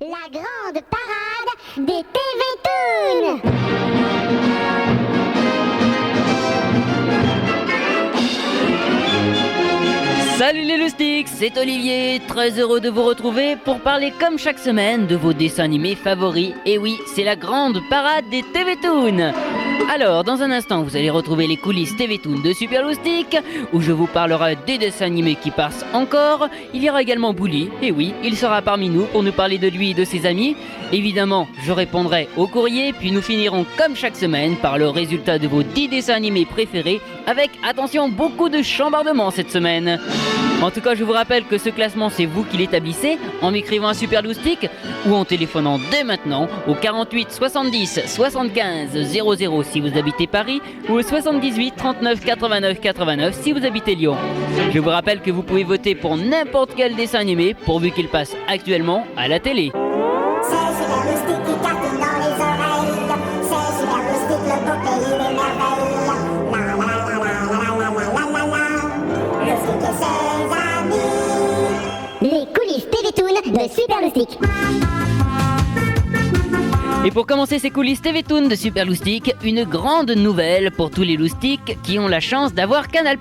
La grande parade des TV Toons. Salut les loustiques, c'est Olivier, très heureux de vous retrouver pour parler comme chaque semaine de vos dessins animés favoris. Et oui, c'est la grande parade des TV Toons. Alors, dans un instant, vous allez retrouver les coulisses TV Toons de Super Loustic, où je vous parlerai des dessins animés qui passent encore. Il y aura également Bouli, et oui, il sera parmi nous pour nous parler de lui et de ses amis. Évidemment, je répondrai au courrier, puis nous finirons comme chaque semaine par le résultat de vos 10 dessins animés préférés, avec, attention, beaucoup de chambardements cette semaine. En tout cas, je vous rappelle que ce classement, c'est vous qui l'établissez en m'écrivant à Super Loustic ou en téléphonant dès maintenant au 48 70 75 00 si vous habitez Paris ou au 78 39 89 89 si vous habitez Lyon. Je vous rappelle que vous pouvez voter pour n'importe quel dessin animé pourvu qu'il passe actuellement à la télé. C'est Super Loustic qui cartonne dans les oreilles. C'est Super Loustic, le beau pays des merveilles. La la la la la la la la la la. Loustic et ses amis. Les coulisses TV Toons de Super Loustic. Et pour commencer ces coulisses TV Toons de Super Loustic, une grande nouvelle pour tous les loustiques qui ont la chance d'avoir Canal+.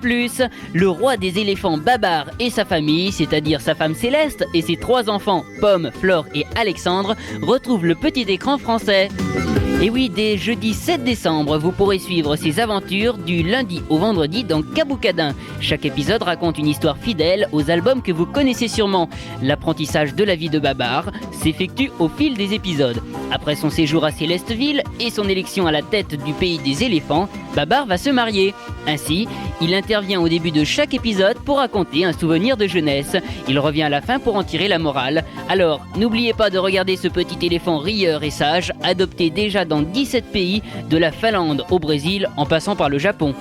Le roi des éléphants Babar et sa famille, c'est-à-dire sa femme Céleste et ses 3 enfants, Pomme, Flore et Alexandre, retrouvent le petit écran français. Et oui, dès jeudi 7 décembre, vous pourrez suivre ses aventures du lundi au vendredi dans Caboucadin. Chaque épisode raconte une histoire fidèle aux albums que vous connaissez sûrement. L'apprentissage de la vie de Babar s'effectue au fil des épisodes. Après son séjour à Célesteville et son élection à la tête du pays des éléphants, Babar va se marier. Ainsi, il intervient au début de chaque épisode pour raconter un souvenir de jeunesse. Il revient à la fin pour en tirer la morale. Alors, n'oubliez pas de regarder ce petit éléphant rieur et sage, adopté déjà dans 17 pays, de la Finlande au Brésil en passant par le Japon.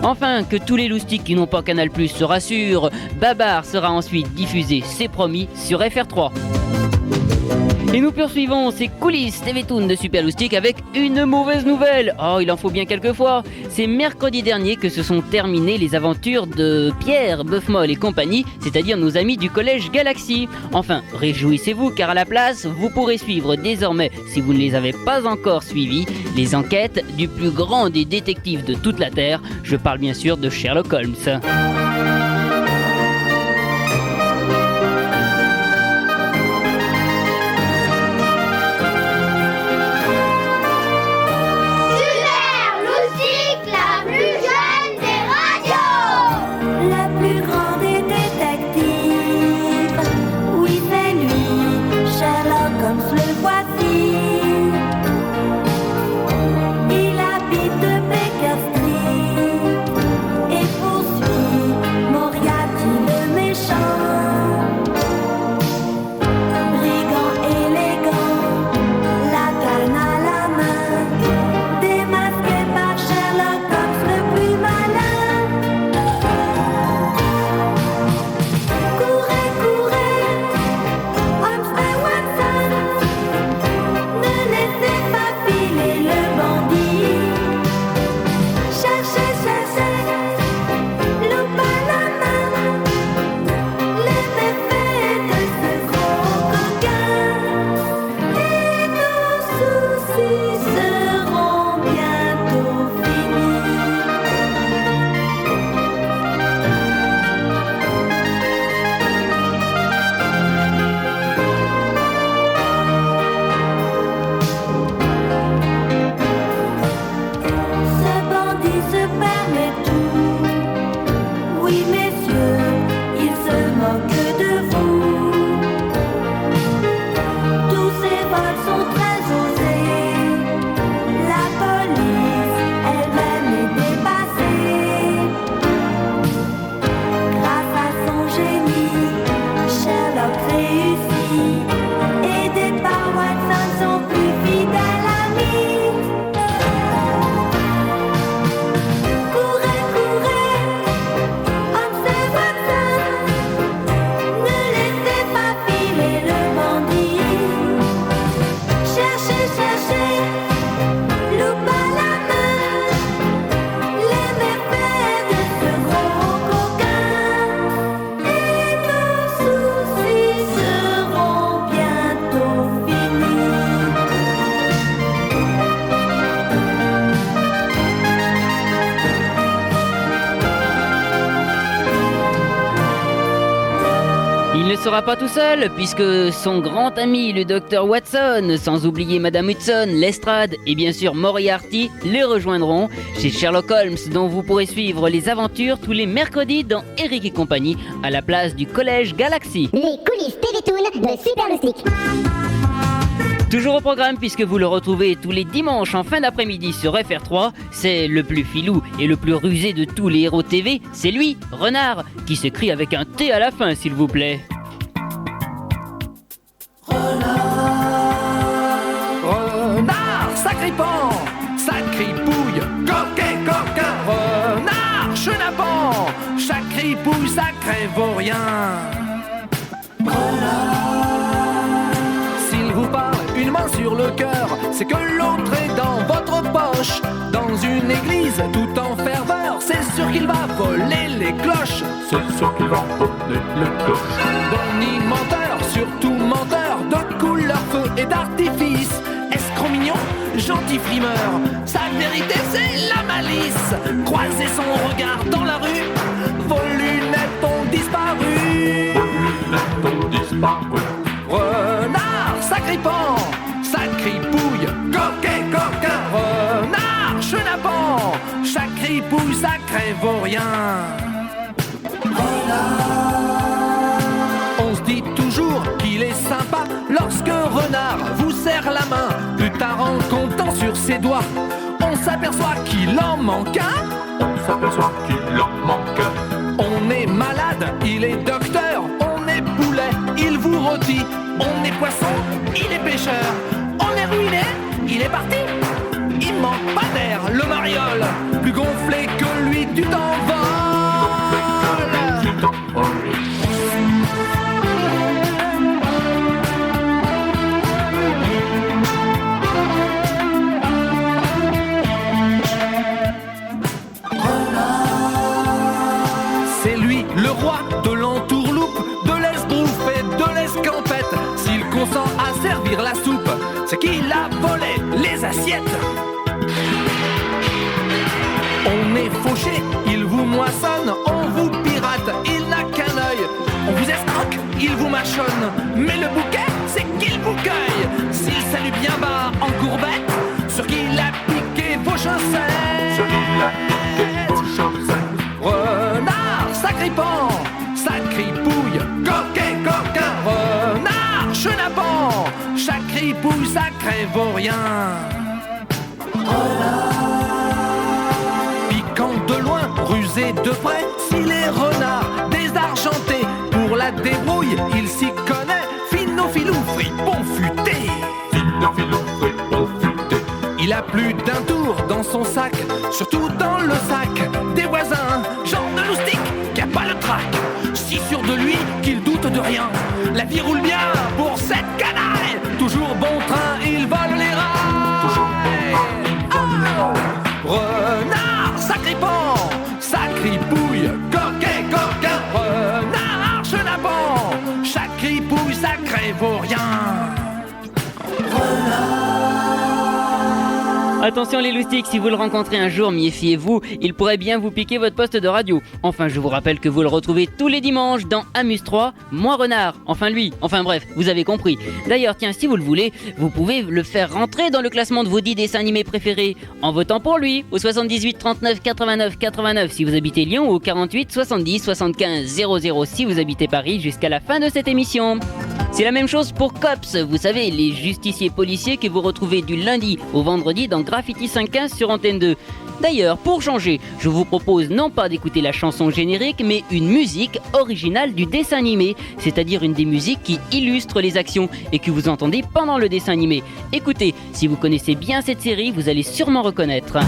Enfin, que tous les loustiques qui n'ont pas Canal+ se rassurent, Babar sera ensuite diffusé, c'est promis, sur FR3. Et nous poursuivons ces coulisses TV Toons de Super Loustic avec une mauvaise nouvelle. Oh, il en faut bien quelquefois. C'est mercredi dernier que se sont terminées les aventures de Pierre, Boeufmoll et compagnie, c'est-à-dire nos amis du collège Galaxy. Enfin, réjouissez-vous car à la place, vous pourrez suivre désormais, si vous ne les avez pas encore suivis, les enquêtes du plus grand des détectives de toute la Terre. Je parle bien sûr de Sherlock Holmes. n'ira pas tout seul, puisque son grand ami, le docteur Watson, sans oublier Madame Hudson, Lestrade et bien sûr Moriarty, les rejoindront chez Sherlock Holmes, dont vous pourrez suivre les aventures tous les mercredis dans Eric et compagnie, à la place du Collège Galaxy. Les coulisses TV-Toon de Super Loustic. Toujours au programme, puisque vous le retrouvez tous les dimanches en fin d'après-midi sur FR3, c'est le plus filou et le plus rusé de tous les héros TV, c'est lui, Renard, qui s'écrit avec un T à la fin, s'il vous plaît. Renard, sacripant, sacripouille, coquet, coquin, renard, chenapan, sacripouille, sacré vaurien. S'il vous parle, une main sur le cœur, c'est que l'autre est dans votre poche. Dans une église, tout en ferveur, c'est sûr qu'il va voler les cloches. C'est sûr qu'il va voler les cloches. Bonnie menteur, surtout menteur, de couleur feu et d'artifice. Escroc mignon, gentil frimeur, sa vérité c'est la malice. Croiser son regard dans la rue, vos lunettes ont disparu. Vos lunettes ont disparu. Renard, sacripant, sacripouille, coquet, coquin, renard, chenapan, sacripouille, sacré vaurien. On se dit toujours qu'il est sympa lorsque Renard vous serre la main. Plus tard en comptant sur ses doigts, on s'aperçoit qu'il en manque un. On s'aperçoit qu'il en manque un. On est malade, il est docteur. On est poulet, il vous rôtit. On est poisson, il est pêcheur. On est ruiné, il est parti. Il manque pas d'air, le mariole. Plus gonflé que lui, tu t'envoles. C'est lui, le roi de l'entourloupe, de l'esbrouffe et de l'escampette. S'il consent à servir la soupe, c'est qu'il a volé les assiettes. On est fauché, il vous moissonne, on vous pirate, il n'a qu'un œil. On vous escroque, il vous mâchonne, mais le bouquet, c'est qu'il vous cueille. S'il salue bien bas en courbette, sur qu'il a piqué vos chaussettes. Sur qu'il a piqué vos chaussettes. Renard, sacripant, sacripouille, coquet, coquin, renard, chenapan, sacripouille, sacré vaurien. Piquant de loin, rusé de près, s'il est renard, désargenté, pour la débrouille, il s'y connaît, finot filou, fripon futé. Finot filou, fripon futé. Il a plus d'un tour dans son sac, surtout dans le sac des voisins. Genre de loustic qui a pas le trac, si sûr de lui qu'il doute de rien. La vie roule bien pour cette canaille, toujours bon train, il vole les rails. Renard, sacripant, sacripouille, coquet, coquin, renard, chenapan, sacripouille, sacré vaurien. Attention les loustiques, si vous le rencontrez un jour, méfiez-vous, il pourrait bien vous piquer votre poste de radio. Enfin, je vous rappelle que vous le retrouvez tous les dimanches dans Amuse 3, moi Renard, enfin lui, enfin bref, vous avez compris. D'ailleurs, tiens, si vous le voulez, vous pouvez le faire rentrer dans le classement de vos 10 dessins animés préférés en votant pour lui au 78 39 89 89 si vous habitez Lyon ou au 48 70 75 00 si vous habitez Paris jusqu'à la fin de cette émission. C'est la même chose pour Cops, vous savez, les justiciers policiers que vous retrouvez du lundi au vendredi dans Graffiti 515 sur Antenne 2. D'ailleurs, pour changer, je vous propose non pas d'écouter la chanson générique, mais une musique originale du dessin animé, c'est-à-dire une des musiques qui illustre les actions et que vous entendez pendant le dessin animé. Écoutez, si vous connaissez bien cette série, vous allez sûrement reconnaître.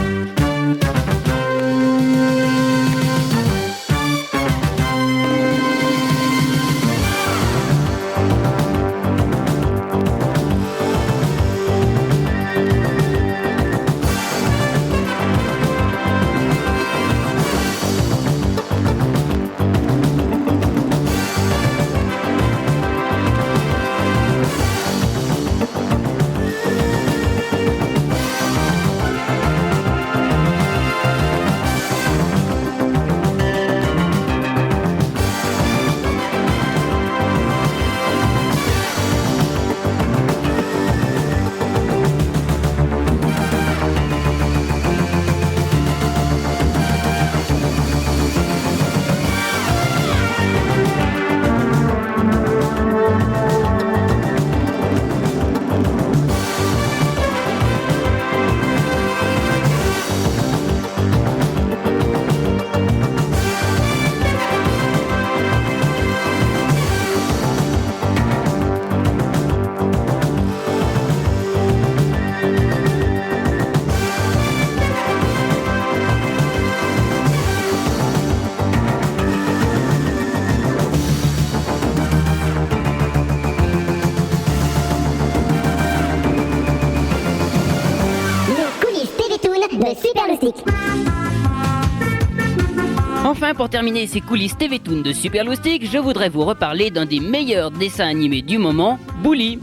Super Loustic. Enfin, pour terminer ces coulisses TV Toon de Super Loustic, je voudrais vous reparler d'un des meilleurs dessins animés du moment, Bully.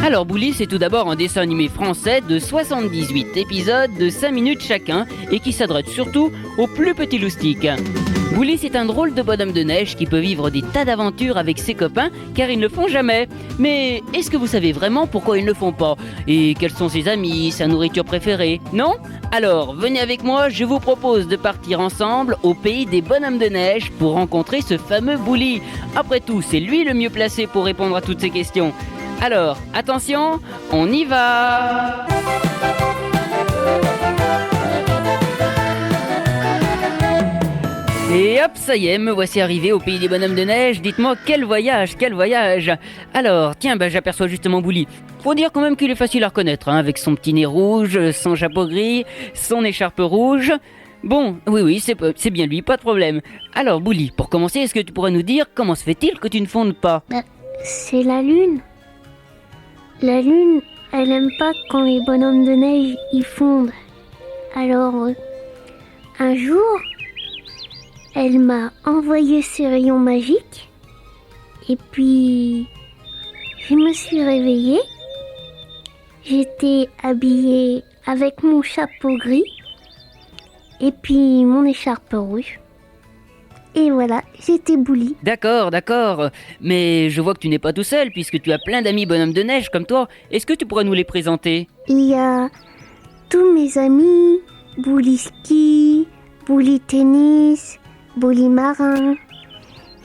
Alors Bully, c'est tout d'abord un dessin animé français de 78 épisodes de 5 minutes chacun et qui s'adresse surtout aux plus petits loustiques. Bully, c'est un drôle de bonhomme de neige qui peut vivre des tas d'aventures avec ses copains car ils ne le font jamais. Mais est-ce que vous savez vraiment pourquoi ils ne le font pas? Et quels sont ses amis, sa nourriture préférée? Non? Alors, venez avec moi, je vous propose de partir ensemble au pays des bonhommes de neige pour rencontrer ce fameux Bully. Après tout, c'est lui le mieux placé pour répondre à toutes ces questions. Alors, attention, on y va! Et hop, ça y est, me voici arrivé au pays des bonhommes de neige. Dites-moi, quel voyage, quel voyage! Alors, tiens, j'aperçois justement Bully. Faut dire quand même qu'il est facile à reconnaître, hein, avec son petit nez rouge, son chapeau gris, son écharpe rouge. Bon, oui, c'est bien lui, pas de problème. Alors, Bully, pour commencer, est-ce que tu pourrais nous dire comment se fait-il que tu ne fondes pas? C'est la lune. La lune, elle aime pas quand les bonhommes de neige y fondent. Alors, un jour, elle m'a envoyé ses rayons magiques. Et puis, je me suis réveillée. J'étais habillée avec mon chapeau gris. Et puis, mon écharpe rouge. Et voilà, j'étais Bully. D'accord. Mais je vois que tu n'es pas tout seul, puisque tu as plein d'amis bonhommes de neige comme toi. Est-ce que tu pourrais nous les présenter? Il y a tous mes amis, Bully ski, Bully tennis, Bully marin,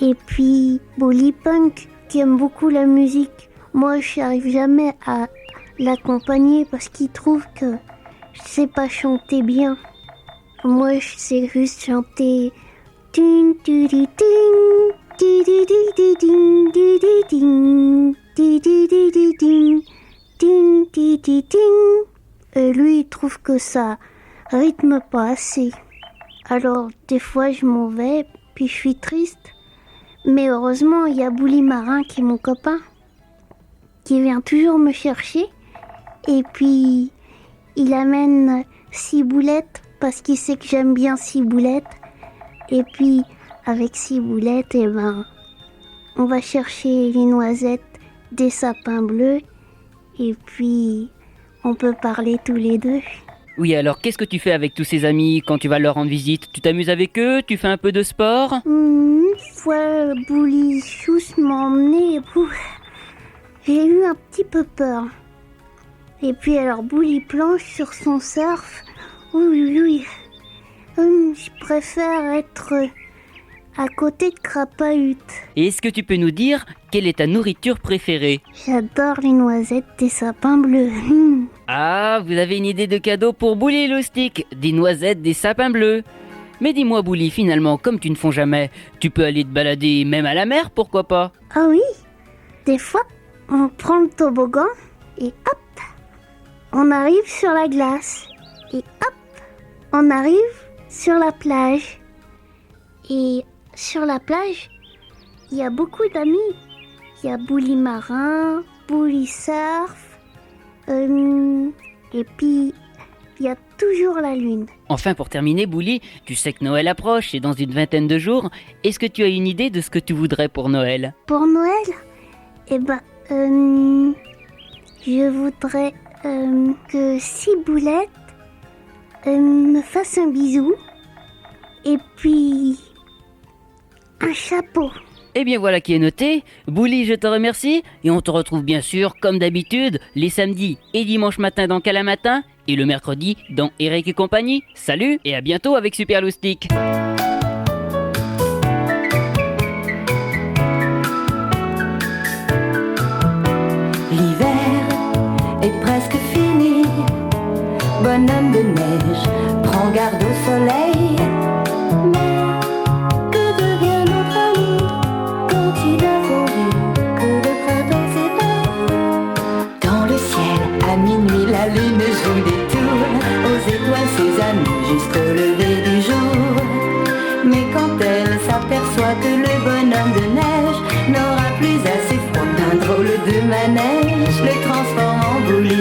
et puis Bully punk, qui aime beaucoup la musique. Moi, je n'arrive jamais à l'accompagner parce qu'il trouve que je sais pas chanter bien. Moi, je sais juste chanter... Tin, tu, di, ting, di, di, di, di, ding, di, di, ding, di, di, di, di, ding, ding, di, di, ding. Et lui, il trouve que ça rythme pas assez. Alors, des fois, je m'en vais, puis je suis triste. Mais heureusement, il y a Bully Marin qui est mon copain, qui vient toujours me chercher. Et puis, il amène Ciboulettes, parce qu'il sait que j'aime bien Ciboulettes. Et puis, avec Ciboulettes, on va chercher les noisettes des sapins bleus. Et puis, on peut parler tous les deux. Oui, alors qu'est-ce que tu fais avec tous ces amis quand tu vas leur rendre visite? Tu t'amuses avec eux? Tu fais un peu de sport? Une fois, Bully Chousse m'a emmené. J'ai eu un petit peu peur. Et puis alors, Bully planche sur son surf. Oui. Je préfère être à côté de Crapahut. Et est-ce que tu peux nous dire quelle est ta nourriture préférée? J'adore les noisettes des sapins bleus. Ah, vous avez une idée de cadeau pour Bully Loustic, des noisettes des sapins bleus. Mais dis-moi Bully, finalement, comme tu ne fonds jamais, tu peux aller te balader même à la mer, pourquoi pas? Ah oui, des fois, on prend le toboggan et hop, on arrive sur la glace. Et hop, on arrive sur la plage. Et sur la plage, il y a beaucoup d'amis. Il y a Bully Marin, Bully Surf, et puis il y a toujours la lune. Enfin, pour terminer, Bully, tu sais que Noël approche, c'est dans une vingtaine de jours. Est-ce que tu as une idée de ce que tu voudrais pour Noël? Pour Noël, je voudrais que Ciboulette me fasse un bisou et puis un chapeau. Eh bien voilà qui est noté. Bully, je te remercie et on te retrouve bien sûr comme d'habitude les samedis et dimanches matin dans Cala Matin et le mercredi dans Eric et compagnie. Salut et à bientôt avec Super Loustic. L'hiver est presque fini. Bonhomme de neige, prends garde au soleil. Mais que devient notre ami quand il a fondu que le printemps s'éteint? Dans le ciel, à minuit, la lune joue des tours aux étoiles, ses amis, jusqu'au lever du jour. Mais quand elle s'aperçoit que le bonhomme de neige n'aura plus assez froid, un drôle de manège le transforme en Bully.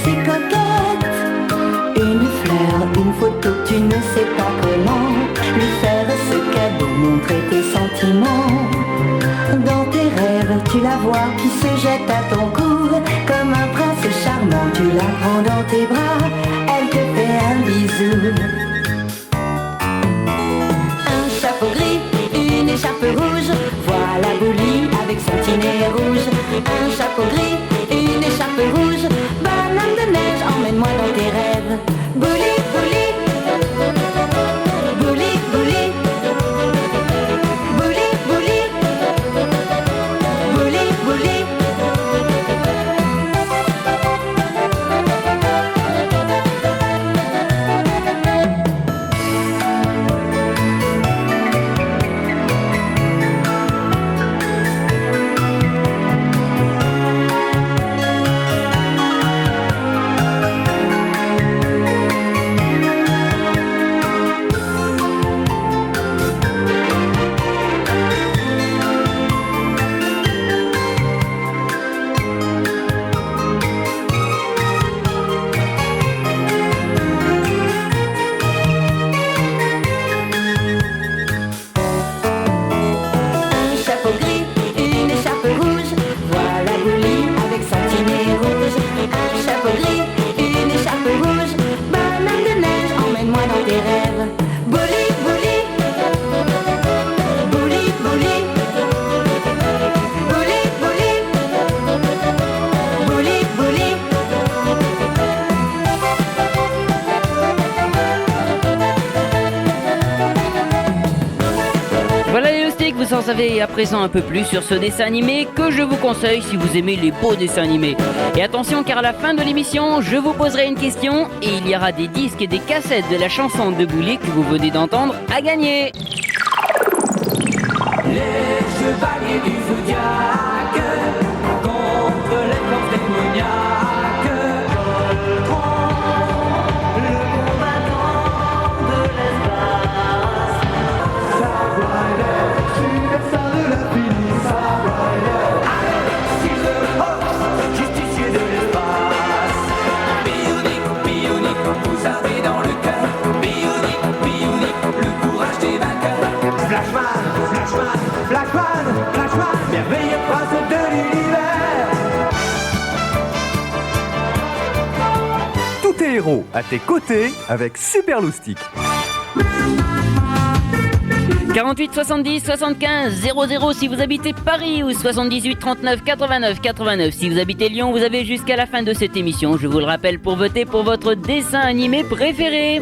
si coquette. Une fleur, une photo, tu ne sais pas comment lui faire ce cadeau, montrer tes sentiments. Dans tes rêves, tu la vois qui se jette à ton cou, comme un prince charmant, tu la prends dans tes bras, elle te fait un bisou. Un chapeau gris, une écharpe rouge, voilà Bouli avec son petit nez rouge. Un chapeau gris, une écharpe rouge, bonhomme de neige, emmène-moi dans tes rêves. Bouli, Bouli, Bouli, Bouli, Bouli, Bouli, Bouli, Bouli. Un chapeau gris, une écharpe rouge, voilà Bouli avec son petit nez rouge. Un chapeau gris, une écharpe rouge, bonhomme de neige, emmène-moi dans tes rêves. Bouli, Bouli, Bouli, Bouli, Bouli, Bouli, Bouli, Bouli. Voilà les loustiques, vous en savez à présent un peu plus sur ce dessin animé que je vous conseille si vous aimez les beaux dessins animés. Et attention car à la fin de l'émission, je vous poserai une question et il y aura des disques et des cassettes de la chanson de Bouli que vous venez d'entendre à gagner. Les chevaliers du zodiaque contre les forces démoniaques. Voltron, le combattant de l'espace. Sarweiler, superstar de l'infini. Sarweiler, Alexis le Hox, justicier de l'espace. Bionique, bionique, vous avez dans le cœur. Bionique, bionique, le courage des vainqueurs. Flashman, Flashman, Flashman, Flashman, merveilleux prince de l'univers. Tous tes héros à tes côtés avec Super Loustic. 48 70 75 00 si vous habitez Paris ou 78 39 89 89 si vous habitez Lyon, vous avez jusqu'à la fin de cette émission, je vous le rappelle, pour voter pour votre dessin animé préféré.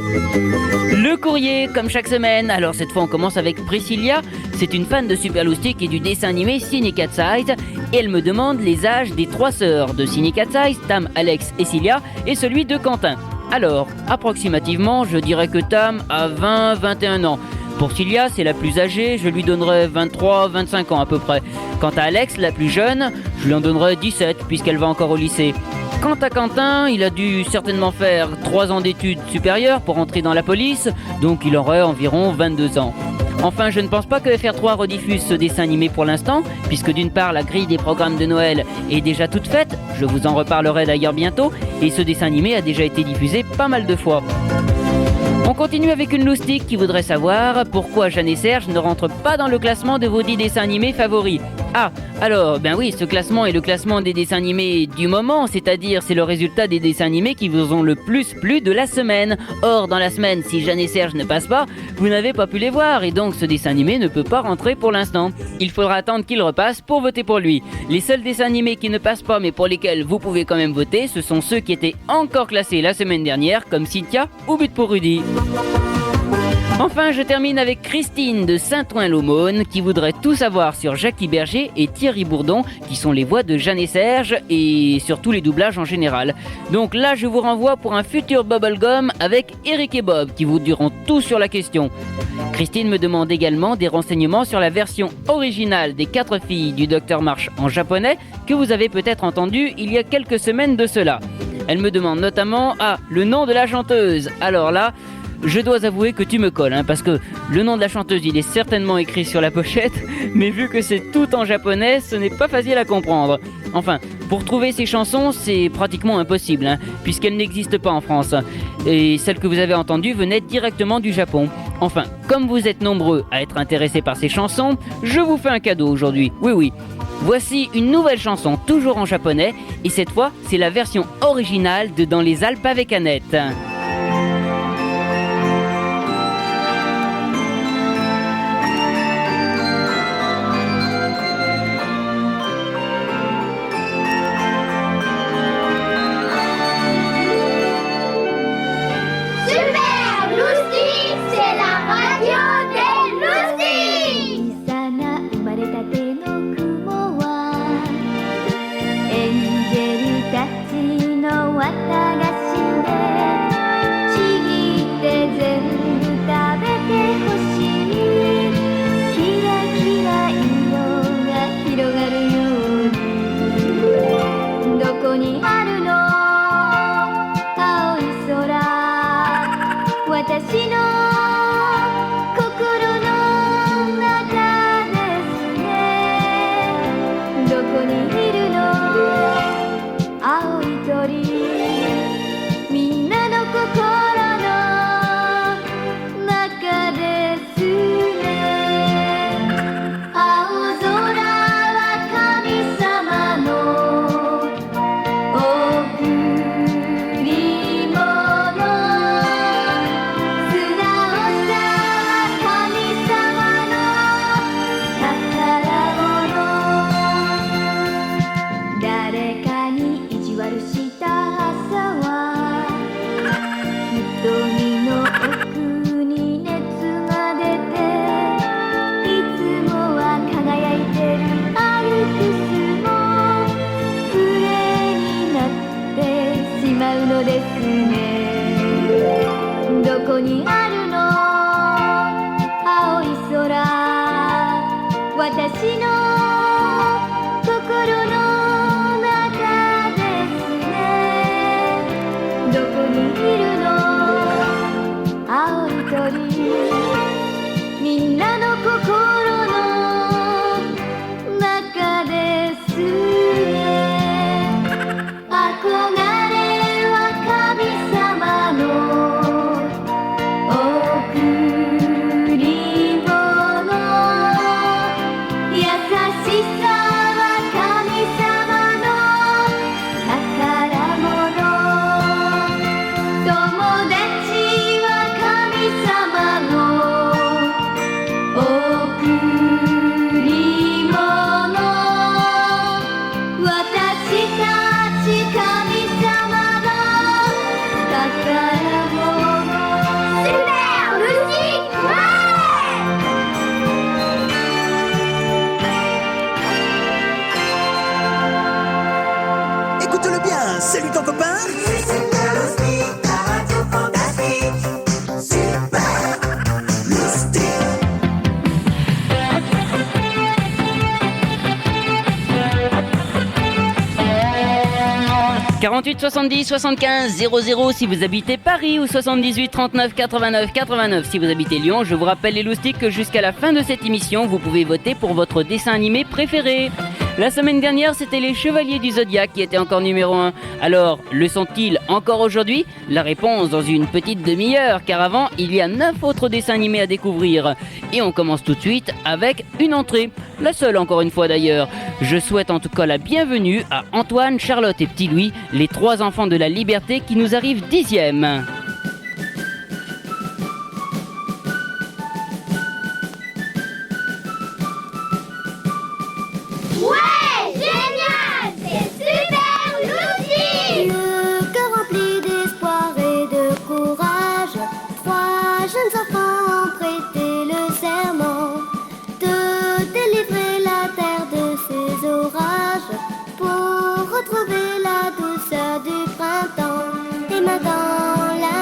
Le courrier, comme chaque semaine. Alors cette fois on commence avec Priscilla, c'est une fan de Super Loustic et du dessin animé Ciné Cat Size et elle me demande les âges des 3 sœurs de Ciné Cat Size, Tam, Alex et Cilia, et celui de Quentin. Alors, approximativement, je dirais que Tam a 20-21 ans. Pour Cilia, c'est la plus âgée, je lui donnerai 23-25 ans à peu près. Quant à Alex, la plus jeune, je lui en donnerai 17 puisqu'elle va encore au lycée. Quant à Quentin, il a dû certainement faire 3 ans d'études supérieures pour entrer dans la police, donc il aurait environ 22 ans. Enfin, je ne pense pas que FR3 rediffuse ce dessin animé pour l'instant, puisque d'une part, la grille des programmes de Noël est déjà toute faite, je vous en reparlerai d'ailleurs bientôt, et ce dessin animé a déjà été diffusé pas mal de fois. On continue avec une loustique qui voudrait savoir pourquoi Jeanne et Serge ne rentrent pas dans le classement de vos 10 dessins animés favoris. Ah, alors, ben oui, ce classement est le classement des dessins animés du moment, c'est-à-dire c'est le résultat des dessins animés qui vous ont le plus plu de la semaine. Or, dans la semaine, si Jeanne et Serge ne passent pas, vous n'avez pas pu les voir et donc ce dessin animé ne peut pas rentrer pour l'instant. Il faudra attendre qu'il repasse pour voter pour lui. Les seuls dessins animés qui ne passent pas mais pour lesquels vous pouvez quand même voter, ce sont ceux qui étaient encore classés la semaine dernière, comme Cynthia ou But pour Rudy. Enfin, je termine avec Christine de Saint-Ouen-l'Aumône qui voudrait tout savoir sur Jackie Berger et Thierry Bourdon qui sont les voix de Jeanne et Serge et surtout les doublages en général. Donc là, je vous renvoie pour un futur Bubblegum avec Eric et Bob qui vous diront tout sur la question. Christine me demande également des renseignements sur la version originale des 4 filles du Dr March en japonais que vous avez peut-être entendu il y a quelques semaines de cela. Elle me demande notamment le nom de la chanteuse. Alors là, je dois avouer que tu me colles, hein, parce que le nom de la chanteuse, il est certainement écrit sur la pochette, mais vu que c'est tout en japonais, ce n'est pas facile à comprendre. Enfin, pour trouver ces chansons, c'est pratiquement impossible, hein, puisqu'elles n'existent pas en France. Et celles que vous avez entendues venaient directement du Japon. Enfin, comme vous êtes nombreux à être intéressés par ces chansons, je vous fais un cadeau aujourd'hui. Oui, oui. Voici une nouvelle chanson, toujours en japonais, et cette fois, c'est la version originale de Dans les Alpes avec Annette. Super Loustic, c'est la radio des loustiques. 小さな生まれたての雲はエンジェルたちの綿菓子でちぎって全部食べてほしいキラキラ色が広がるようにどこにあるの青い空私の心の中ですねどこにいるの青い鳥みんなの心の中ですね青空は神様の贈り物素直さは神様の宝物誰かに意地悪した朝は瞳の奥に熱が出ていつもは輝いてるアルプスもグレーになってしまうのですねどこにあるの青い空私の心の中ですねどこにいるの青い鳥みんなの心の中ですね憧れは神様の贈り物優しさは神様の宝物友達は神様の贈り物私たち神様の宝物 Super Loustic, Écoute-le bien, salut ton copain. C'est Super Loustic, la radio fantastique. Super Loustic. 48 70 75 00 si vous habitez Paris ou 78 39 89 89 si vous habitez Lyon. Je vous rappelle les loustiques que jusqu'à la fin de cette émission, vous pouvez voter pour votre dessin animé préféré. La semaine dernière, c'était les Chevaliers du Zodiaque qui étaient encore numéro 1. Alors, le sont-ils encore aujourd'hui? La réponse dans une petite demi-heure, car avant, il y a 9 autres dessins animés à découvrir. Et on commence tout de suite avec une entrée. La seule encore une fois d'ailleurs. Je souhaite en tout cas la bienvenue à Antoine, Charlotte et Petit Louis, les 3 enfants de la liberté qui nous arrivent 10e. Ouais, génial, c'est Super Loustic. Le cœur rempli d'espoir et de courage, 3 jeunes enfants ont prêté le serment de délivrer la terre de ses orages pour retrouver la douceur du printemps. Et maintenant la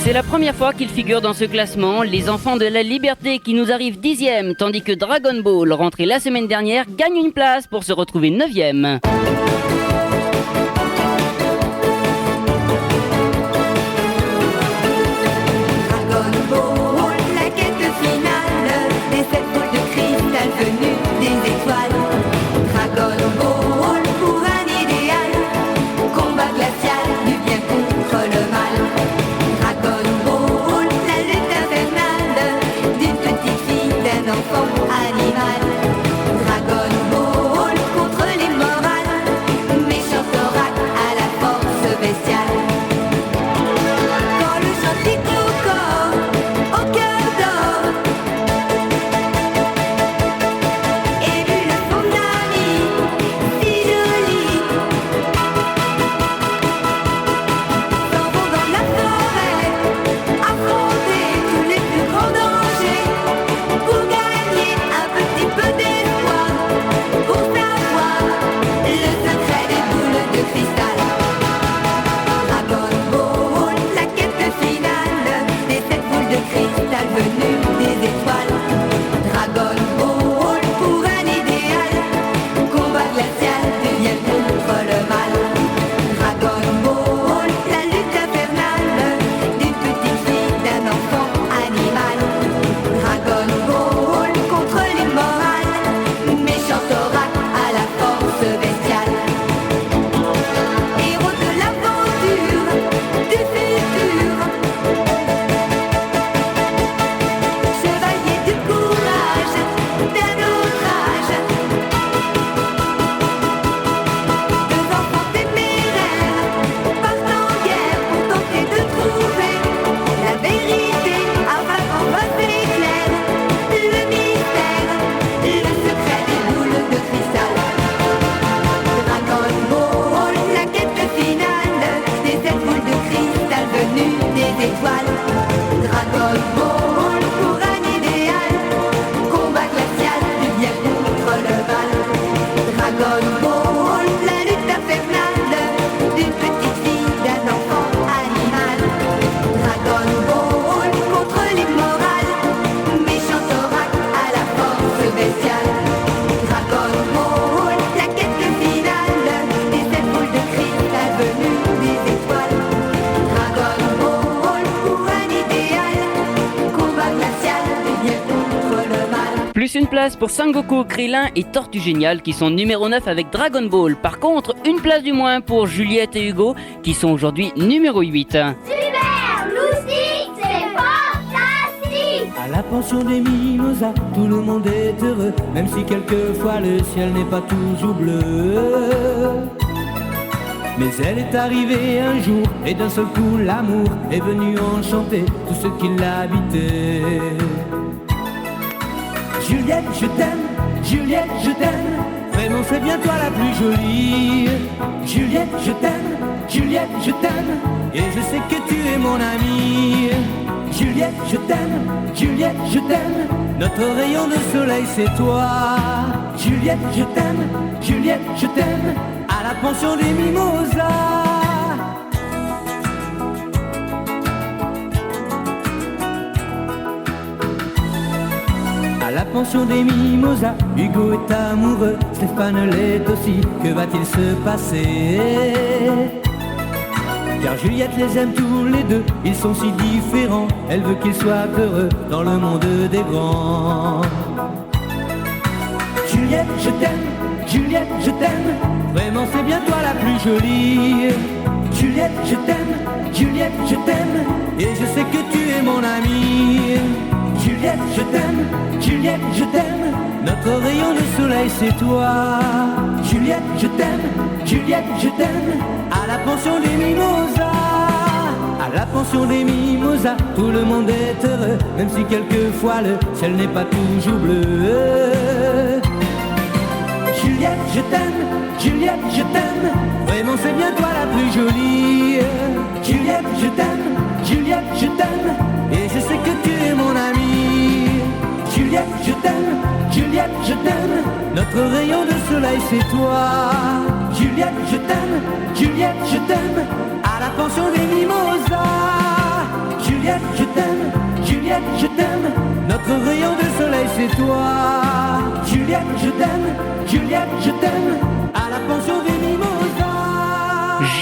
C'est la première fois qu'ils figurent dans ce classement, les enfants de la liberté qui nous arrivent 10e, tandis que Dragon Ball, rentré la semaine dernière, gagne une place pour se retrouver 9e. Dragon Ball, la quête finale des 7 boules de cristal venues des étoiles. Dragon Ball pour un idéal, combat glacial du bien contre le mal. Dragon Ball, la lutte infernale d'une petite fille, d'un enfant animal. Dragon Ball contre les morales, méchant oracle à la force bestiale. Quand le gentil clochard au cœur d'or élu le son ami si joli s'en vont dans la forêt affronter tous les plus grands dangers pour gagner un petit peu d'espoir, pour savoir le secret des boules de cristal. Dragon Ball, la quête finale des 7 boules de cristal venues des étoiles. Dragon Ball pour un idéal, combat glacial du bien contre le mal. Dragon Ball, la lutte infernale d'une petite fille, d'un enfant animal. Dragon Ball contre les morales, méchant oracle à la force bestiale. Héros de l'aventure, du futur, chevalier du courage, d'un autre âge. Deux enfants téméraires partent en guerre pour tenter de trouver la vérité afin qu'en face éclaire le mystère, le secret des boules de cristal. Dragon Ball, la quête finale des 7 boules de cristal venues des étoiles. Dragon Ball pour un idéal, combat glacial du bien contre le mal. Dragon Ball, la lutte infernale d'une petite fille, d'un enfant animal. Dragon Ball contre les morales, méchant oracle à la force bestiale. Dragon Ball, la quête finale des 7 boules de cristal venues des étoiles. Dragon Ball pour un idéal, combat glacial du bien contre le mal. Plus une place pour Sangoku, Krillin et Tortue Géniale qui sont numéro 9 avec Dragon Ball. Par contre, une place du moins pour Juliette et Hugo qui sont aujourd'hui numéro 8. Super Loustic, c'est fantastique. À la pension des mimosas, tout le monde est heureux, même si quelquefois le ciel n'est pas toujours bleu. Mais elle est arrivée un jour, et d'un seul coup l'amour est venu enchanter tout ce qui l'habitait. Juliette, je t'aime, Juliette, je t'aime, vraiment c'est bien toi la plus jolie. Juliette, je t'aime, Juliette, je t'aime, et je sais que tu es mon amie. Juliette, je t'aime, Juliette, je t'aime, notre rayon de soleil c'est toi. Juliette, je t'aime, Juliette, je t'aime, à la pension des mimosas. À la pension des mimosas, Hugo est amoureux, Stéphane l'est aussi, que va-t-il se passer? Car Juliette les aime tous les deux, ils sont si différents, elle veut qu'ils soient heureux dans le monde des grands. Juliette, je t'aime, Juliette, je t'aime, vraiment c'est bien toi la plus jolie. Juliette, je t'aime, Juliette, je t'aime, et je sais que tu es mon amie. Juliette, je t'aime, Juliette, je t'aime, notre rayon de soleil c'est toi. Juliette, je t'aime, Juliette, je t'aime, à la pension des mimosas. À la pension des mimosas, tout le monde est heureux, même si quelquefois le ciel n'est pas toujours bleu. Juliette, je t'aime, Juliette, je t'aime, vraiment c'est bien toi la plus jolie. Juliette, je t'aime, Juliette, je t'aime, et je sais que tu es mon amie. Juliette, je t'aime, Juliette, je t'aime, notre rayon de soleil c'est toi. Juliette, je t'aime, Juliette, je t'aime, à la pension des mimosas. Juliette, Notre rayon de soleil c'est toi. Juliette je t'aime, à la pension des mimosas.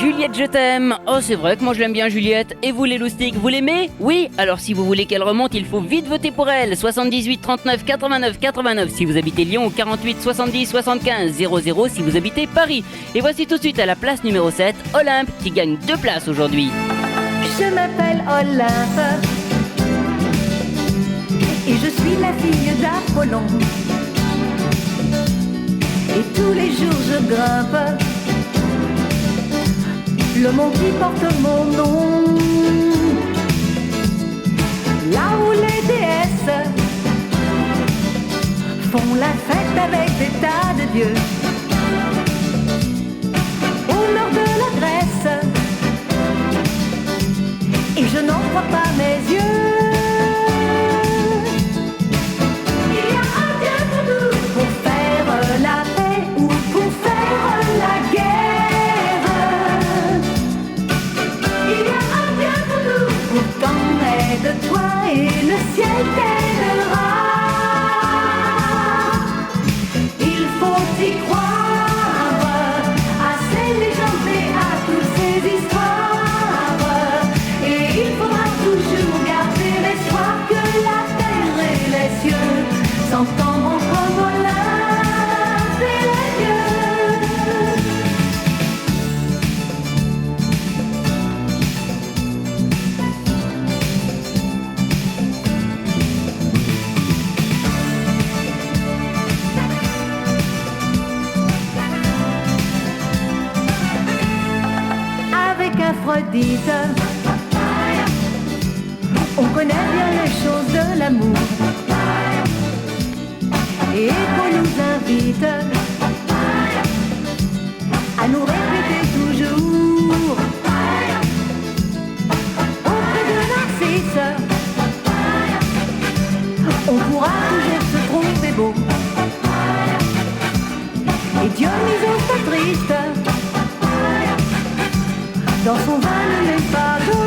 Juliette, je t'aime. Oh, c'est vrai que moi je l'aime bien, Juliette. Et vous, les loustiques, vous l'aimez? Oui. Alors, si vous voulez qu'elle remonte, il faut vite voter pour elle. 78 39 89 89 si vous habitez Lyon, ou 48 70 75 00 si vous habitez Paris. Et voici tout de suite à la place numéro 7, Olympe, qui gagne 2 places aujourd'hui. Je m'appelle Olympe et je suis la fille d'Apollon. Et tous les jours je grimpe le mont qui porte mon nom. Là où les déesses font la fête avec des tas de dieux. Au nord de la Grèce, et je n'en crois pas mes yeux. Il y a un Dieu pour nous, pour faire la paix ou pour faire la guerre. Il y a un Dieu pour nous, pour t'en aide-toi et le ciel t'aidera. Il faut y croire à ces légendes et à toutes ces histoires. Et il faudra toujours garder l'espoir que la terre et les cieux s'entendront comme Olympe et les dieux. Avec Aphrodite, on connaît bien les choses de l'amour. Et qu'on nous invite à nous répéter toujours auprès de Narcisse, on pourra toujours se tromper beau. Et Dionysos est triste, dans son vin ne met pas d'eau.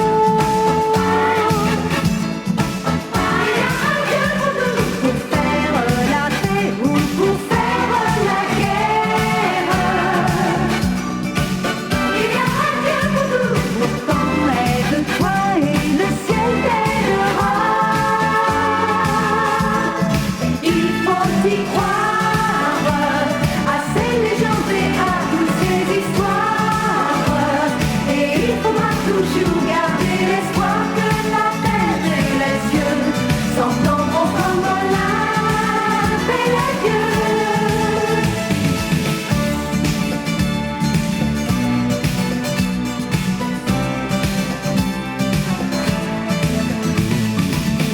Toujours garder l'espoir que la terre et les cieux s'entendront comme Olympe et les dieux.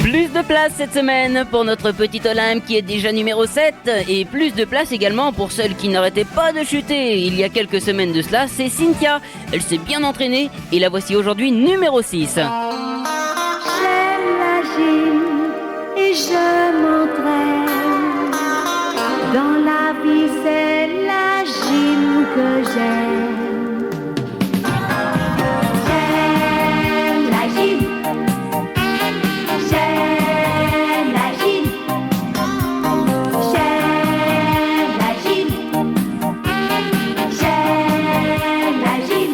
Plus de place cette semaine pour notre petite Olympe qui est déjà numéro 7 et plus de place également pour celle qui n'arrêtait pas de chuter il y a quelques semaines de cela, c'est Cynthia. Elle s'est bien entraînée et la voici aujourd'hui numéro 6. J'aime la gym et je m'entraîne. Dans la vie c'est la gym que j'aime. J'aime la gym. J'aime la gym. J'aime la gym. J'aime la gym.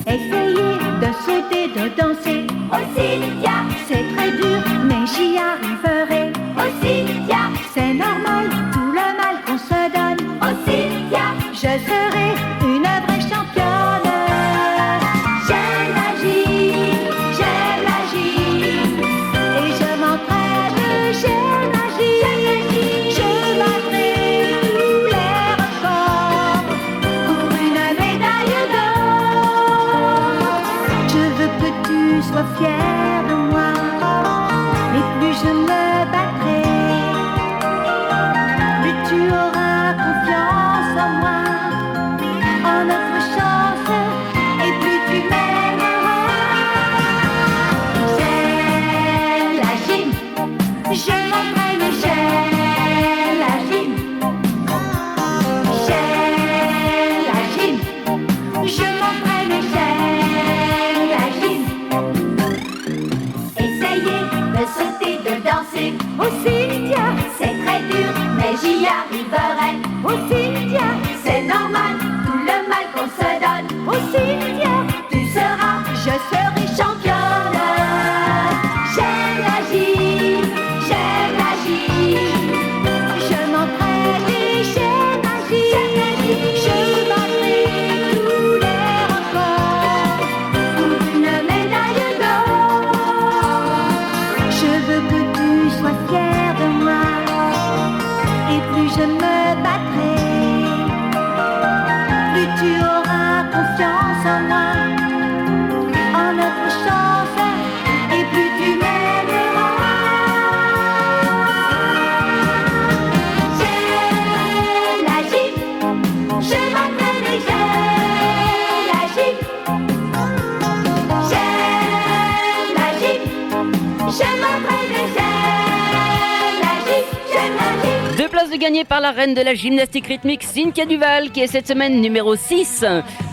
Essayez de sauter, de danser. Oh Cynthia, c'est très dur, mais j'y arriverai. Oh Cynthia, c'est normal, tout le mal qu'on se donne. Oh Cynthia, je serai une vraie championne. J'aime la gym, et je m'entraîne. J'aime la gym, je battrai tous les records pour une médaille d'or. Je veux que tu sois fier de moi, et plus je me battrai, plus tu auras confiance en moi, en notre chance, et plus tu m'aimeras. J'aime la gym, je m'entraîne, j'aime la gym. J'aime la gym, je m'entraîne, j'aime la gym. Essayez de sauter, de Oh Cynthia, c'est très dur, mais j'y arriverai. Oh Cynthia, c'est normal, tout le mal qu'on se donne. Oh Cynthia, tu seras, je serai championne. J'aime l'agir, je m'entraîne et j'aime agir. Je battrai tous les records pour une médaille d'or. Je veux que tu sois fier de moi, et plus je me battrai, plus tu auras confiance en moi, en notre chance, et plus tu m'aimeras. J'aime la gym, je m'entraîne et j'aime la gym. J'aime la gym, je m'entraîne et j'aime la gym, j'aime la gym. 2 places de gagnées par la reine de la gymnastique rythmique Cynthia Duval qui est cette semaine numéro 6.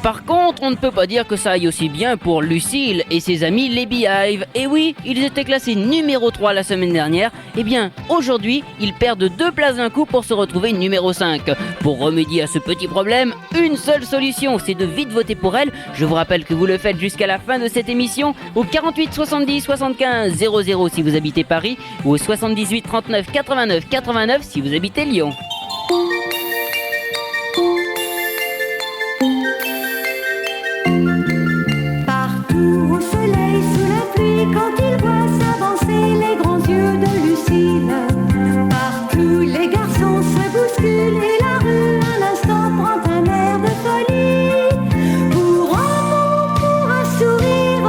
Par contre, on ne peut pas dire que ça aille aussi bien pour Lucille et ses amis les Beehive. Et oui, ils étaient classés numéro 3 la semaine dernière. Et bien, aujourd'hui, ils perdent 2 places d'un coup pour se retrouver numéro 5. Pour remédier à ce petit problème, une seule solution, c'est de vite voter pour elle. Je vous rappelle que vous le faites jusqu'à la fin de cette émission au 48 70 75 00 si vous habitez Paris ou au 78 39 89 89 si vous habitez Lyon. Partout au soleil, sous la pluie, quand il voit s'avancer les grands yeux de Lucille. Partout les garçons se bousculent et la rue un instant prend un air de folie. Pour un mot, pour un sourire,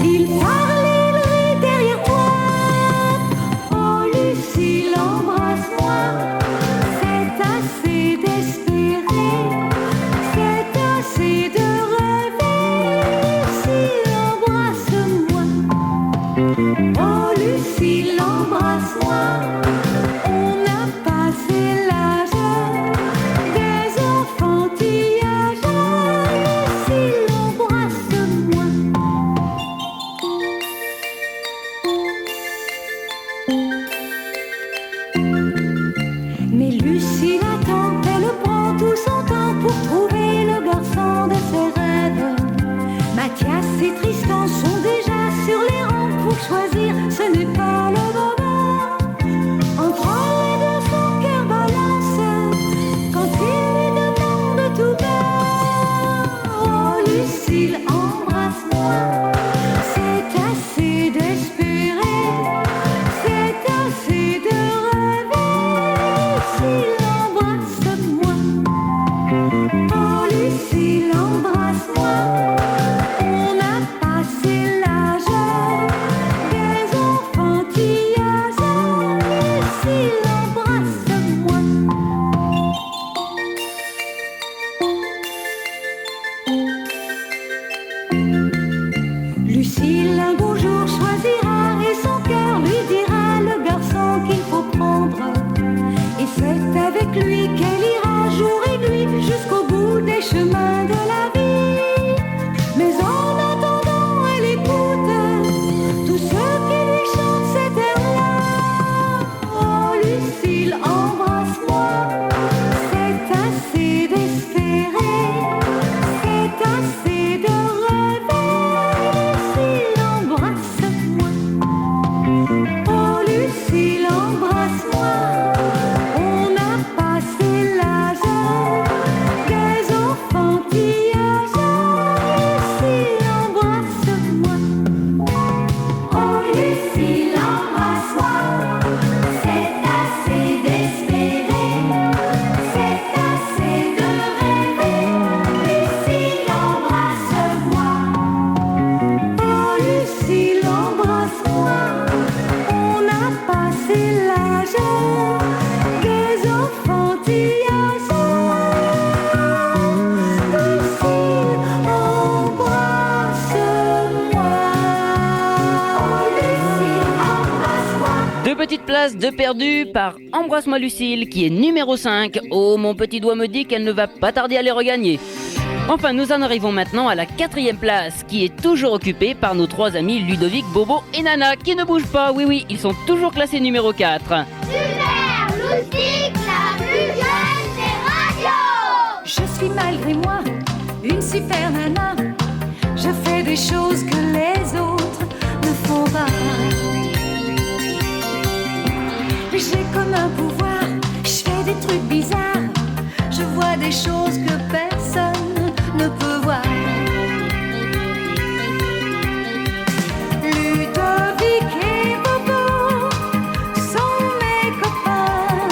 il parle, il rit derrière toi. Oh Lucille, embrasse-moi, c'est assez d'espérer, c'est assez de rêver. Lucille, embrasse-moi. Oh Lucille, embrasse-moi. On a passé l'âge des enfantillages. Lucille, embrasse-moi. Mais Lucille attend, elle prend tout son temps pour trouver le garçon de ses rêves. Mathias et Tristan sont déjà sur les rangs pour choisir, ce n'est pas le moment. Entre les deux, son cœur balance quand il lui demande tout bas. Oh Lucille, embrasse-moi, c'est assez d'espérer, c'est assez de rêver. Lucille, embrasse-moi. Oh Lucille, embrasse-moi. On a passé l'âge des enfantillages. Lucille, embrasse-moi. Lucille un beau jour choisira et son cœur lui dira le garçon qu'il faut prendre. Et c'est avec lui qu'elle ira jour et nuit jusqu'au bout des chemins de la vie. Mais en attendant, elle écoute tous ceux qui lui chantent cet air-là. Oh Lucille, embrasse-moi, c'est assez d'espérer, c'est assez de rêver. Lucille, embrasse-moi. Oh Lucille, embrasse-moi. On a passé l'âge des enfantillages. Lucille, embrasse-moi. Oh Lucille, embrasse-moi. C'est assez d'espérer, c'est assez de rêver. Lucille, embrasse-moi. Oh Lucille, embrasse-moi. On a passé l'âge des enfantillages. Lucille, embrasse-moi. Oh Lucille, embrasse-moi. 2 petites places de perdues par Embrasse-moi Lucille qui est numéro 5. Oh, mon petit doigt me dit qu'elle ne va pas tarder à les regagner. Enfin, nous en arrivons maintenant à la 4e place, qui est toujours occupée par nos 3 amis Ludovic, Bobo et Nana, qui ne bougent pas. Oui, oui, ils sont toujours classés numéro 4. Super Loustic, la plus jeune des radios. Je suis malgré moi une super nana. Je fais des choses que les autres ne font pas. J'ai comme un pouvoir, je fais des trucs bizarres. Je vois des choses que personne ne peut voir. Ludovic et Bobo sont mes copains.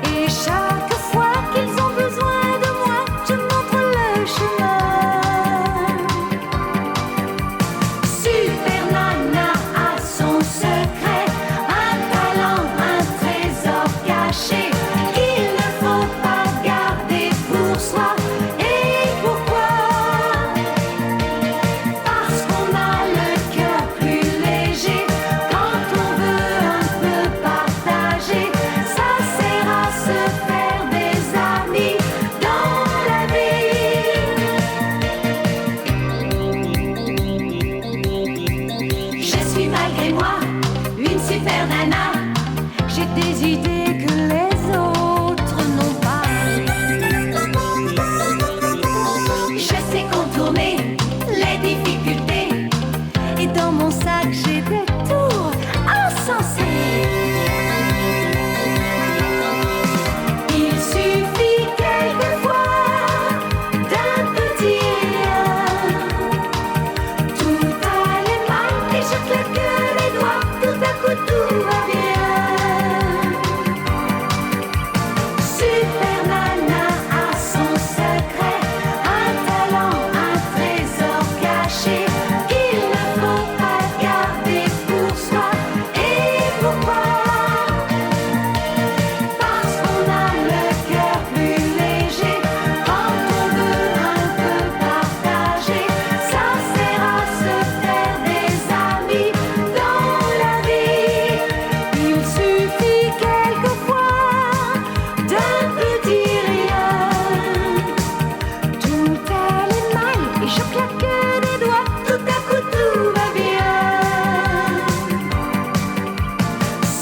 Et chaque fois qu'ils ont besoin de moi, je montre le chemin. Super Nana a son secret, un talent, un trésor caché qu'il ne faut pas garder pour soi. Et pourquoi? Parce qu'on a le cœur plus léger quand on veut un peu partager. Ça sert à se faire des amis dans la vie. Je suis malgré moi une super nana. J'ai des idées que les autres n'ont pas. Je sais contourner les difficultés. Et dans mon sac j'ai des tours insensés. Il suffit quelquefois d'un petit rien. Tout allait mal et je claque les doigts. Tout à coup tout va bien. Super Nana a son secret, un talent, un trésor caché qu'il ne faut pas garder pour soi. Et pourquoi? Parce qu'on a le cœur plus léger quand on veut un peu partager. Ça sert à se faire des amis dans la vie. Il suffit quelquefois d'un petit rien. Tout allait mal et je claque des doigts. Tout à coup tout va bien.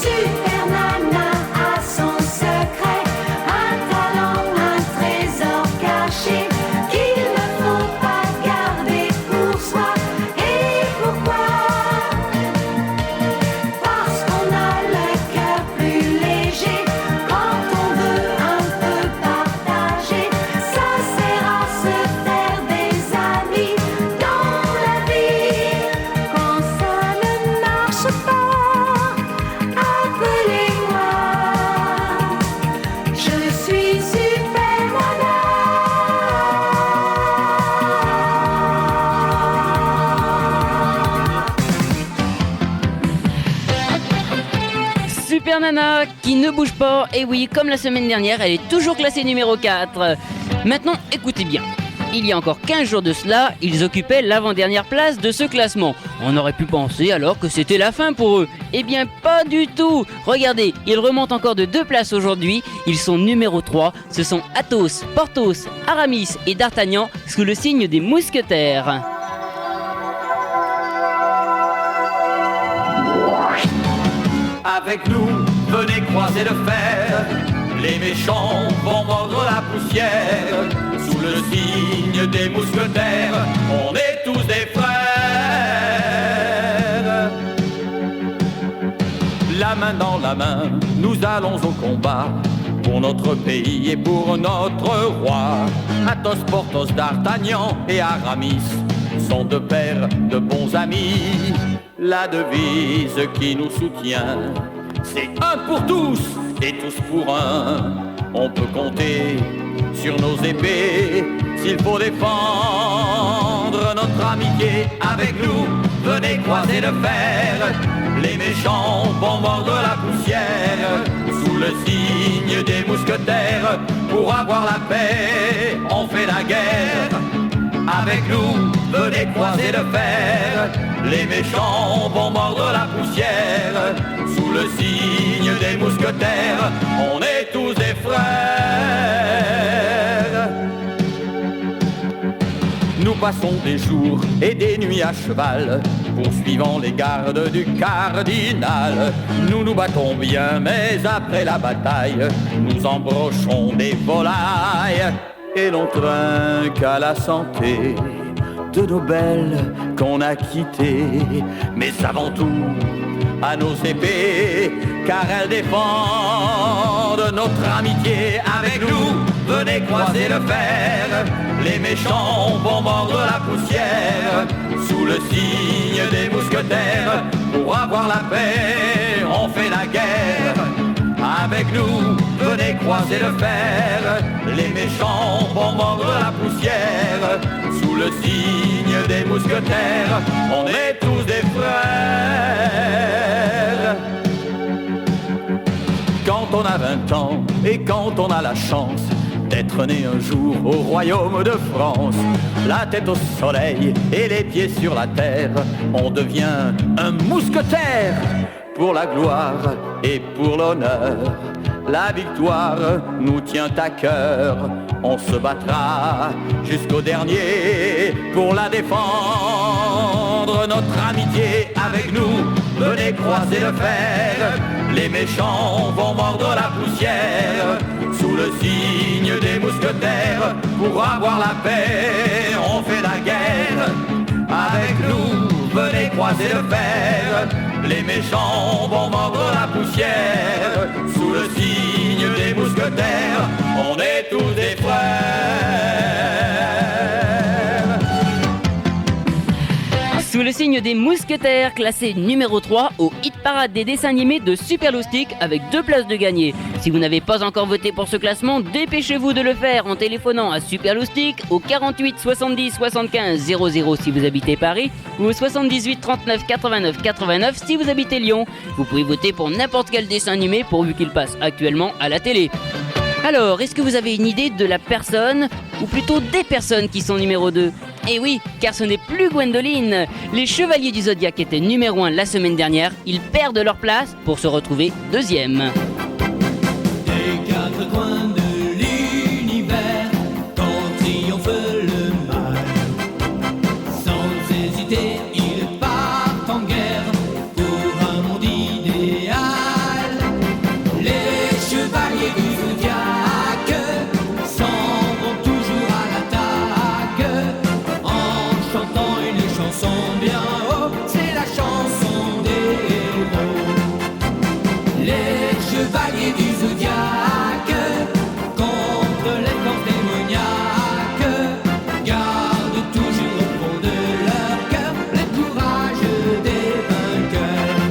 Super Nana a son secret, un talent, un trésor caché qu'il ne faut pas garder pour soi. Et pourquoi? Parce qu'on a le cœur plus léger quand on veut un peu partager. Ça sert à se faire des amis dans la vie. Quand ça ne marche pas, appelez-moi. Je suis Super Nana. Super Nana, qui ne bouge pas. Et oui, comme la semaine dernière, elle est toujours classée numéro 4. Maintenant, écoutez bien. Il y a encore 15 jours de cela, ils occupaient l'avant-dernière place de ce classement. On aurait pu penser alors que c'était la fin pour eux. Eh bien, pas du tout. Regardez, ils remontent encore de 2 places aujourd'hui. Ils sont numéro 3. Ce sont Athos, Porthos, Aramis et D'Artagnan sous le signe des mousquetaires. Avec nous, venez croiser le fer. Les méchants vont mordre la poussière. Sous le signe des mousquetaires, on est tous des frères. La main dans la main, nous allons au combat. Pour notre pays et pour notre roi. Athos, Porthos, D'Artagnan et Aramis sont deux paires de bons amis. La devise qui nous soutient, c'est un pour tous et tous pour un. On peut compter sur nos épées s'il faut défendre notre amitié. Avec nous, venez croiser le fer. Les méchants vont mordre la poussière. Sous le signe des mousquetaires, pour avoir la paix, on fait la guerre. Avec nous, venez croiser le fer. Les méchants vont mordre la poussière. Sous le signe des mousquetaires, on est tous des frères. Nous passons des jours et des nuits à cheval, poursuivant les gardes du cardinal. Nous nous battons bien, mais après la bataille, nous embrochons des volailles. Et l'on trinque à la santé de nos belles qu'on a quittées, mais avant tout à nos épées, car elles défendent notre amitié. Avec nous, venez croiser le fer, les méchants vont mordre la poussière. Sous le signe des mousquetaires, pour avoir la paix, on fait la guerre. Avec nous, venez croiser le fer, les méchants vont mordre la poussière. Sous le signe des mousquetaires, on est tous des frères. Quand on a 20 ans et quand on a la chance d'être né un jour au royaume de France, la tête au soleil et les pieds sur la terre, on devient un mousquetaire. Pour la gloire et pour l'honneur, la victoire nous tient à cœur. On se battra jusqu'au dernier pour la défendre, notre amitié. Avec nous, venez croiser le fer, les méchants vont mordre la poussière. Sous le signe des mousquetaires, pour avoir la paix, on fait la guerre. Avec nous, venez croiser le fer, les méchants vont mordre la poussière. Sous le signe des mousquetaires, on est tous des frères. Sous le signe des mousquetaires, classé numéro 3 au hit parade des dessins animés de Superloustic avec 2 places de gagné. Si vous n'avez pas encore voté pour ce classement, dépêchez-vous de le faire en téléphonant à Superloustic au 48 70 75 00 si vous habitez Paris ou au 78 39 89 89 si vous habitez Lyon. Vous pouvez voter pour n'importe quel dessin animé pourvu qu'il passe actuellement à la télé. Alors, est-ce que vous avez une idée de la personne, ou plutôt des personnes qui sont numéro 2 ? Eh oui, car ce n'est plus Gwendoline. Les Chevaliers du Zodiaque étaient numéro 1 la semaine dernière. Ils perdent leur place pour se retrouver deuxième. Des quatre coins de l'univers, quand triomphe le mal. Sans hésiter, ils partent en guerre pour un monde idéal. Les chevaliers du zodiaque s'en vont toujours à l'attaque, en chantant une chanson bien haut, c'est la chanson des héros. Les chevaliers du zodiaque, contre les forces démoniaques, gardent toujours au fond de leur cœur le courage des vainqueurs.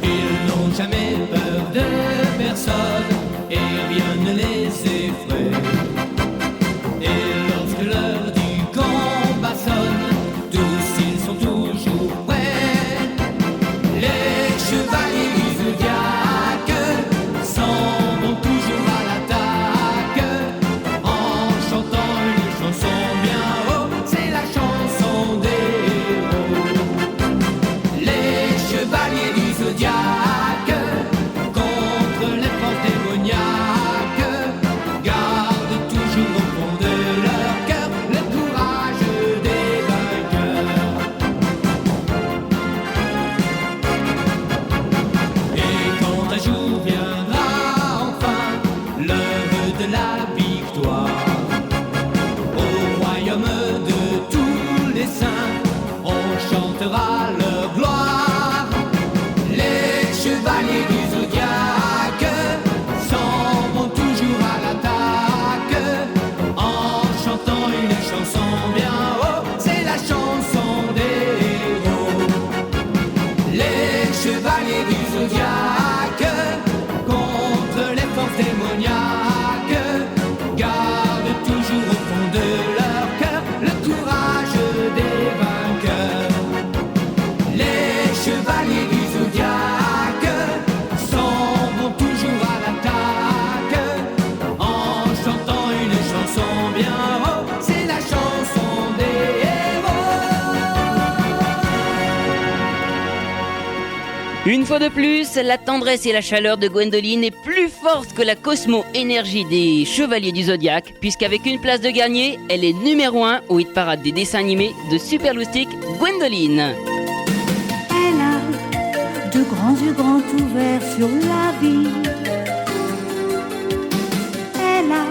Ils n'ont jamais peur de personne et rien ne les effraie. Et lorsque l'heure du combat sonne, tous ils sont toujours prêts. Les chevaliers du zodiaque s'en vont toujours à l'attaque, en chantant une chanson bien haut, c'est la chanson des héros. Les chevaliers du zodiaque, contre les forces démoniaques, gardent toujours au fond de leur cœur le courage des vainqueurs. Et quand un jour viendra enfin l'heure de la victoire, au royaume de tous les saints, on chantera leur gloire. Les chevaliers du zodiaque s'en vont toujours à l'attaque, en chantant une chanson bien haut, c'est la chanson des héros. Les chevaliers du zodiaque, contre les forces démoniaques, gardent Une fois de plus, la tendresse et la chaleur de Gwendoline est plus forte que la cosmo-énergie des Chevaliers du Zodiaque, puisqu'avec une place de gagné, elle est numéro 1 au hit parade des dessins animés de Super Loustic, Gwendoline. Elle a de grands yeux grands ouverts sur la vie. Elle a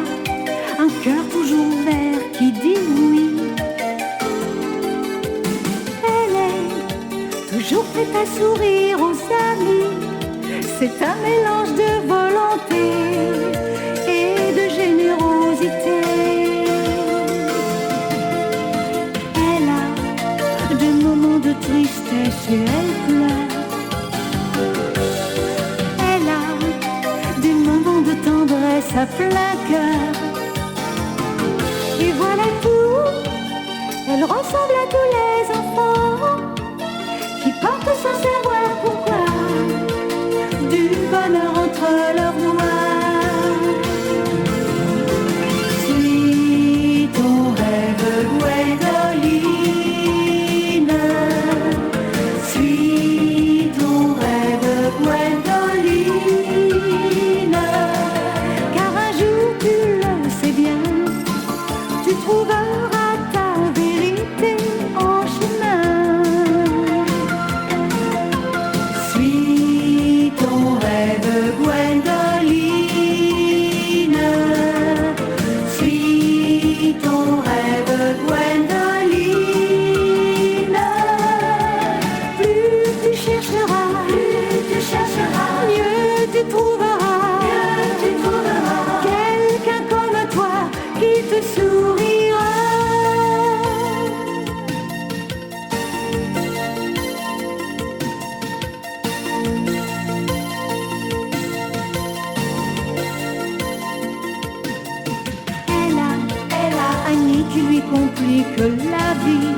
un cœur toujours vert qui dit oui. Elle est toujours prête à sourire aux amis. C'est un mélange de volonté et de générosité. Elle a des moments de tristesse et elle pleure. Elle a des moments de tendresse à plein cœur. Et voilà tout, elle ressemble à tous les enfants qui portent sans savoir pourquoi du bonheur entre leurs doigts. Suis ton rêve, Gwendoline. Suis ton rêve, Gwendoline. Car un jour, tu le sais bien, tu trouveras ta vérité en chemin. Suis ton rêve, Gwendoline. Suis ton rêve, Gwendoline. Plus tu chercheras, mieux tu trouveras, quelqu'un comme toi qui te sourira. Elle a un nid qui lui complique la vie.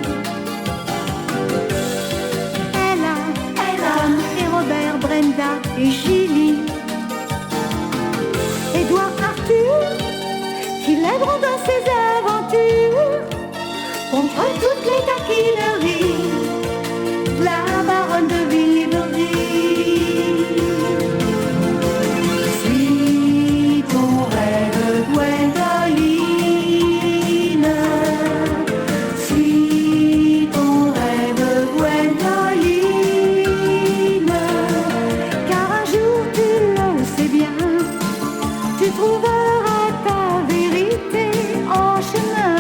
Elle a Tom et Robert, Brenda et Gilly, Édouard, Arthur, qui l'aideront dans ses aventures contre toutes les taquineries. La baronne de Villiers. Suis ton rêve, Gwendoline. Suis ton rêve, Gwendoline. Car un jour, tu le sais bien, tu trouveras ta vérité en chemin.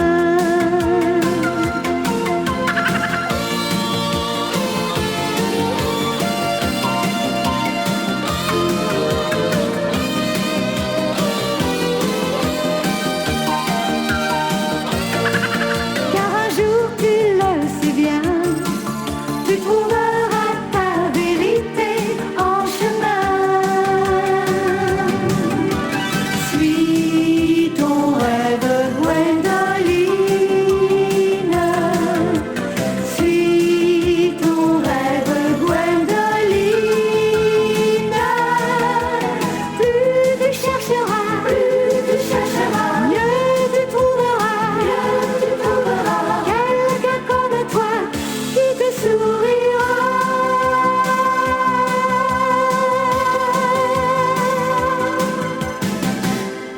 Car un jour, tu le sais bien, tu trouveras ta vérité en chemin. Suis ton rêve, Gwendoline. Suis ton rêve, Gwendoline. Plus tu chercheras, mieux tu trouveras, quelqu'un comme toi qui te sourira.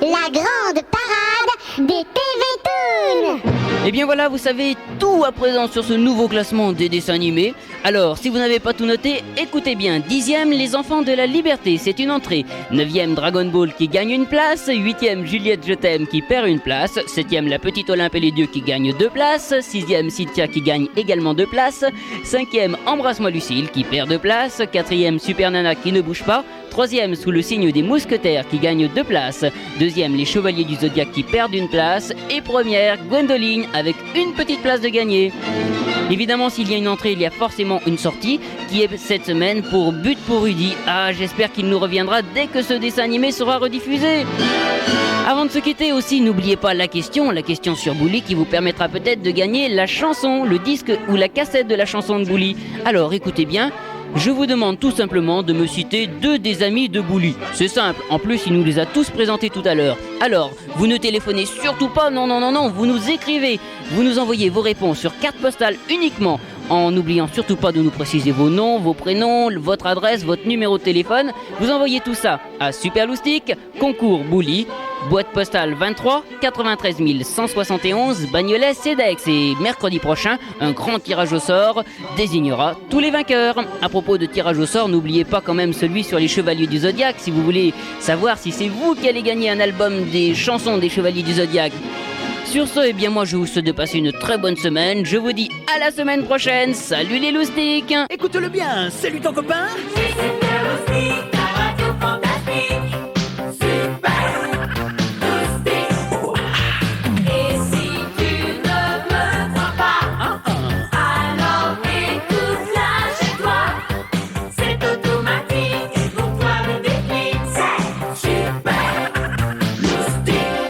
La grande parade des TV Toons. Et bien voilà, vous savez tout à présent sur ce nouveau classement des dessins animés. Alors, si vous n'avez pas tout noté, écoutez bien. 10e, Les Enfants de la Liberté, c'est une entrée. 9e, Dragon Ball qui gagne une place. 8e, Juliette Je t'aime qui perd une place. 7e, La Petite Olympe et les Dieux qui gagne 2 places. 6e, Cynthia qui gagne également 2 places. 5e, Embrasse-moi Lucille qui perd 2 places. 4e, Super Nana qui ne bouge pas. 3e, Sous le signe des mousquetaires qui gagne 2 places. 2e, Les Chevaliers du Zodiaque qui perdent une place. Et première, Gwendoline avec une petite place de gagné. Évidemment, s'il y a une entrée, il y a forcément une sortie qui est cette semaine pour But pour Rudy. Ah, j'espère qu'il nous reviendra dès que ce dessin animé sera rediffusé. Avant de se quitter aussi, n'oubliez pas la question sur Bouli qui vous permettra peut-être de gagner la chanson, le disque ou la cassette de la chanson de Bouli. Alors écoutez bien. Je vous demande tout simplement de me citer 2 des amis de Bouli. C'est simple, en plus il nous les a tous présentés tout à l'heure. Alors, vous ne téléphonez surtout pas, non, vous nous écrivez. Vous nous envoyez vos réponses sur carte postale uniquement en n'oubliant surtout pas de nous préciser vos noms, vos prénoms, votre adresse, votre numéro de téléphone. Vous envoyez tout ça à Super Loustic, concours Bouli, boîte postale 23 93 171 Bagnolet Cedex. Et mercredi prochain, un grand tirage au sort désignera tous les vainqueurs. À propos de tirage au sort, n'oubliez pas quand même celui sur les Chevaliers du Zodiaque si vous voulez savoir si c'est vous qui allez gagner un album des chansons des Chevaliers du Zodiaque. Sur ce, eh bien moi je vous souhaite de passer une très bonne semaine. Je vous dis à la semaine prochaine. Salut les loustiques. Écoute-le bien, salut ton copain. C'est Super Loustic.